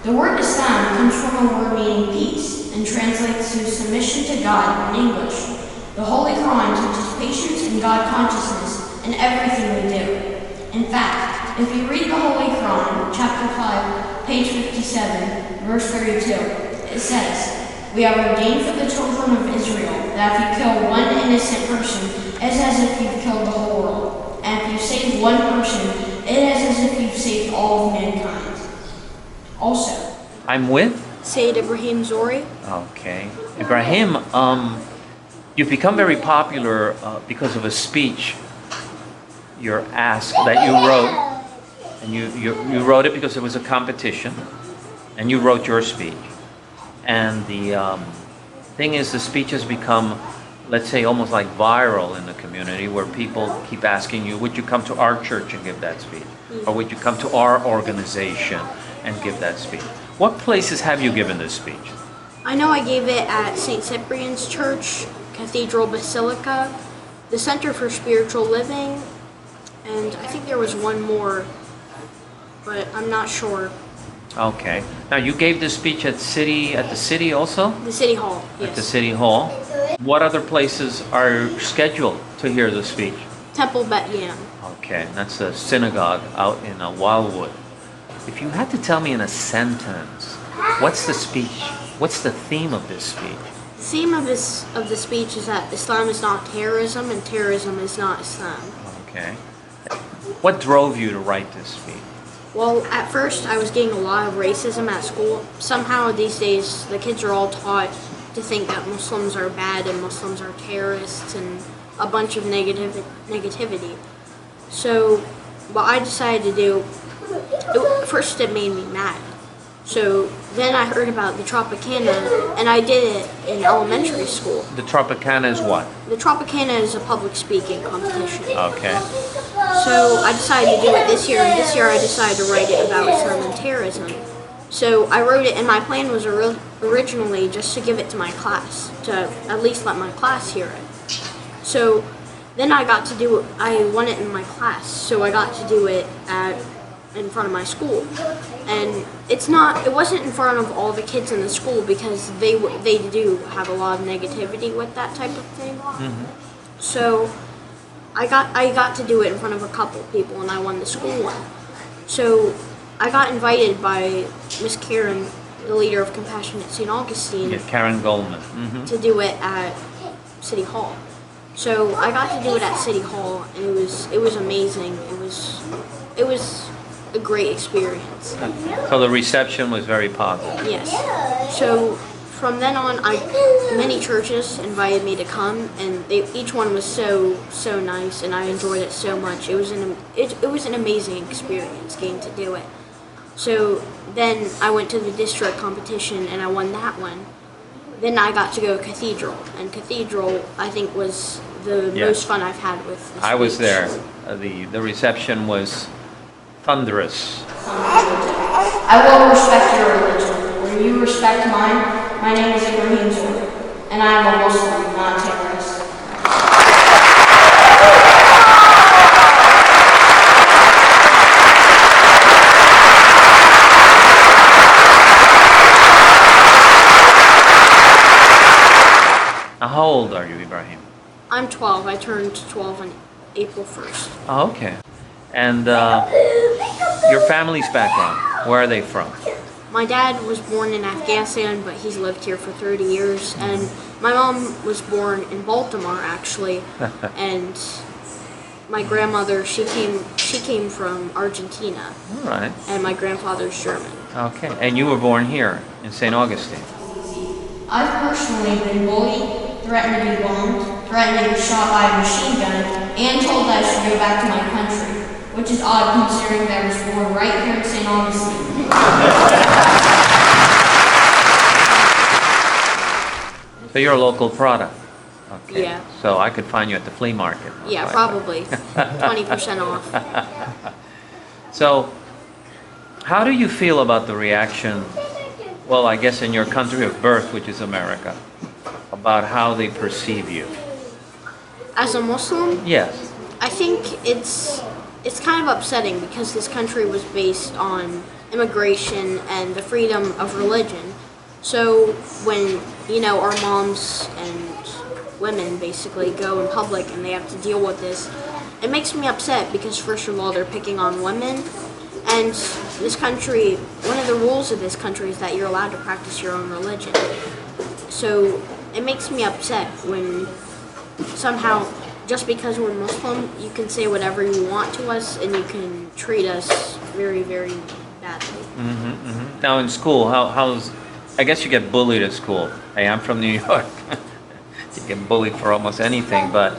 The word Islam comes from a word meaning peace and translates to submission to God in English. The Holy Quran teaches patience and God consciousness in everything we do. In fact, if you read the Holy Quran, chapter 5, page 57, verse 32, it says, "We have ordained for the children of Israel that if you kill one innocent person, it is as if you've killed the whole world. And if you save one person, it is as if you've saved all of mankind." Also, I'm with? Sayyid Ibrahim Zori. Okay. Ibrahim, you've become very popular because of a speech you're asked that you wrote. And you wrote it because it was a competition. And you wrote your speech. And the thing is, the speech has become, let's say, almost like viral in the community, where people keep asking you, would you come to our church and give that speech? Or would you come to our organization and give that speech? What places have you given this speech? I know I gave it at St. Cyprian's Church, Cathedral Basilica, the Center for Spiritual Living, and I think there was one more, but I'm not sure. Okay. Now, you gave this speech at the city also? The City Hall, yes. At the City Hall. What other places are scheduled to hear the speech? Temple Bet Yam. Okay, that's a synagogue out in Wildwood. If you had to tell me in a sentence, what's the speech? What's the theme of this speech? The theme of the speech is that Islam is not terrorism and terrorism is not Islam. Okay. What drove you to write this speech? Well, at first I was getting a lot of racism at school. Somehow these days the kids are all taught to think that Muslims are bad and Muslims are terrorists and a bunch of negativity. So what I decided to do, first it made me mad. So then I heard about the Tropicana, and I did it in elementary school. The Tropicana is what? The Tropicana is a public speaking competition. Okay. So I decided to do it this year, and this year I decided to write it about Islam and terrorism. So I wrote it, and my plan was originally just to give it to my class, to at least let my class hear it. So then I got to do it, I won it in my class, so I got to do it in front of my school. And it wasn't in front of all the kids in the school because they do have a lot of negativity with that type of thing. Mm-hmm. So I got to do it in front of a couple people, and I won the school one. So I got invited by Miss Karen, the leader of Compassion at St. Augustine. Yeah, Karen Goldman. Mm-hmm. To do it at City Hall. So I got to do it at City Hall, and it was amazing. It was a great experience. So the reception was very positive. Yes. So from then on, many churches invited me to come, and each one was so nice, and I enjoyed it so much. It was an amazing experience getting to do it. So then I went to the district competition, and I won that one. Then I got to go to Cathedral, and Cathedral I think was the most fun I've had with the speech. I was there. The reception was thunderous. I will respect your religion. When you respect mine, my name is Ibrahim Zori, and I am a Muslim, not a terrorist. Now, how old are you, Ibrahim? I'm 12. I turned 12 on April 1st. Oh, okay. And your family's background, where are they from? My dad was born in Afghanistan, but he's lived here for 30 years. And my mom was born in Baltimore, actually. And my grandmother, she came from Argentina. All right. And my grandfather's German. Okay. And you were born here in St. Augustine. I've personally been bullied, threatened to be bombed, threatened to be shot by a machine gun, and told that I should go back to my country, which is odd considering that I was born right here in St. Augustine. So you're a local product. Okay. Yeah. So I could find you at the flea market. Yeah, probably. 20% off. So how do you feel about the reaction, well, I guess in your country of birth, which is America, about how they perceive you? As a Muslim? Yes. I think it's kind of upsetting because this country was based on immigration and the freedom of religion. So when, our moms and women basically go in public and they have to deal with this, it makes me upset because first of all, they're picking on women. And this country, one of the rules of this country is that you're allowed to practice your own religion. So it makes me upset when somehow, just because we're Muslim, you can say whatever you want to us and you can treat us very, very badly. Now in school, how's, I guess you get bullied at school. Hey, I'm from New York. You get bullied for almost anything, but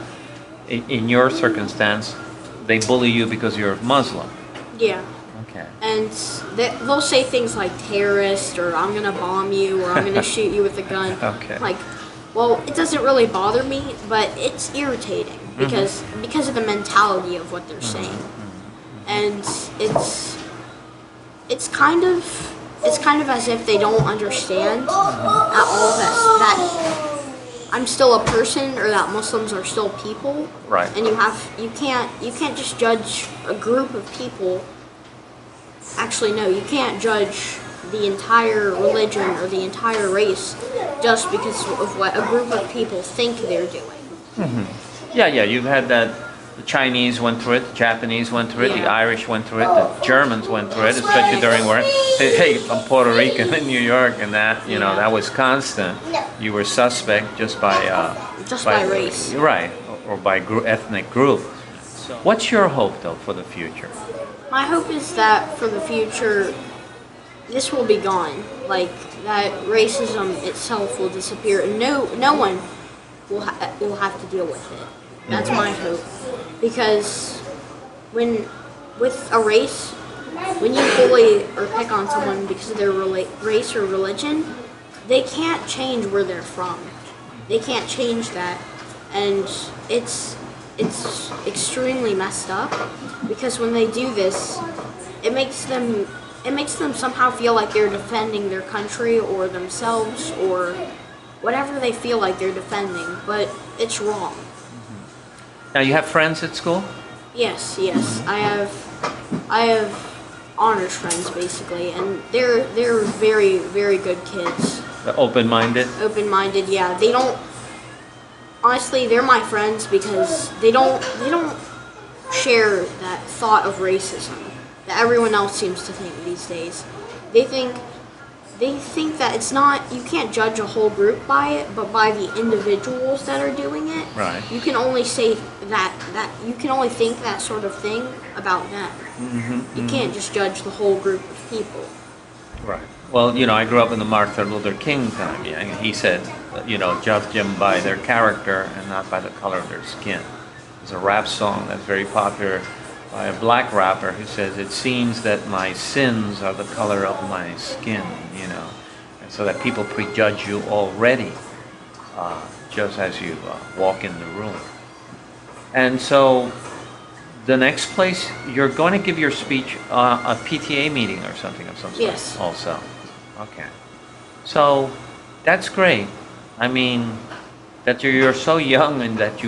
in your circumstance, they bully you because you're Muslim. Yeah. Okay. And they'll say things like terrorist, or I'm gonna bomb you, or I'm gonna shoot you with a gun. Okay. Like, well, it doesn't really bother me, but it's irritating because of the mentality of what they're saying, and it's kind of as if they don't understand at all that I'm still a person, or that Muslims are still people. Right. And you can't just judge a group of people. Actually, no, you can't judge the entire religion or the entire race just because of what a group of people think they're doing. Yeah, you've had that. The Chinese went through it, the Japanese went through it, the Irish went through it, the Germans went through it, especially during war. Hey, I'm Puerto Rican in New York, and that, that was constant. You were suspect just by race. Right, or by ethnic group. What's your hope, though, for the future? My hope is that for the future, this will be gone. Like, that racism itself will disappear, and no one will have to deal with it. That's my hope. Because with a race, when you bully or pick on someone because of their race or religion, they can't change where they're from. They can't change that. And it's extremely messed up, because when they do this, it makes them somehow feel like they're defending their country or themselves or whatever they feel like they're defending, but it's wrong. Now, you have friends at school? Yes. I have honors friends basically, and they're very, very good kids. The open-minded? Open-minded, yeah. They don't. Honestly, they're my friends because they don't share that thought of racism that everyone else seems to think these days. They think that it's not, you can't judge a whole group by it, but by the individuals that are doing it. Right. You can only say that you can only think that sort of thing about them. You can't just judge the whole group of people. Right. Well, I grew up in the Martin Luther King time. Yeah, and he said, judge them by their character and not by the color of their skin. There's a rap song that's very popular by a black rapper who says, "It seems that my sins are the color of my skin," and so that people prejudge you already, just as you walk in the room. And so, the next place, you're going to give your speech a PTA meeting or something of some sort. Yes. Also. Okay. So, that's great. I mean, that you're so young and that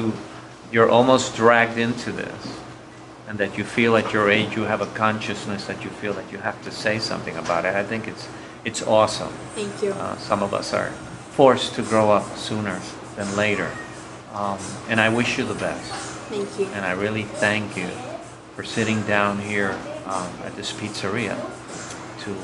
you're almost dragged into this. And that you feel at your age you have a consciousness that you feel that you have to say something about it. I think it's awesome. Thank you. Some of us are forced to grow up sooner than later. And I wish you the best. Thank you. And I really thank you for sitting down here at this pizzeria to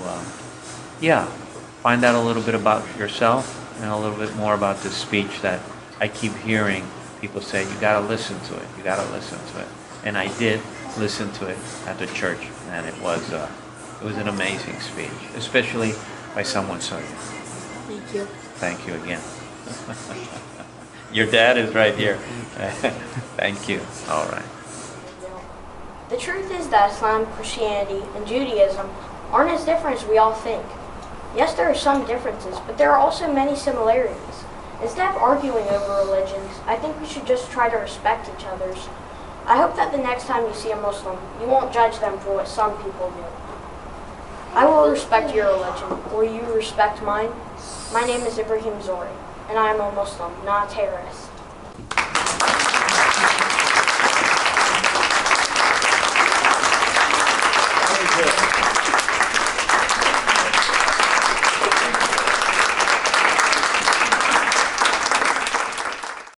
find out a little bit about yourself and a little bit more about this speech that I keep hearing people say, you got to listen to it. You got to listen to it. And I did listen to it at the church, and it was an amazing speech, especially by someone so young. Thank you. Thank you again. Your dad is right here. Thank you. All right. The truth is that Islam, Christianity, and Judaism aren't as different as we all think. Yes, there are some differences, but there are also many similarities. Instead of arguing over religions, I think we should just try to respect each other's. I hope that the next time you see a Muslim, you won't judge them for what some people do. I will respect your religion. Will you respect mine? My name is Ibrahim Zori, and I am a Muslim, not a terrorist.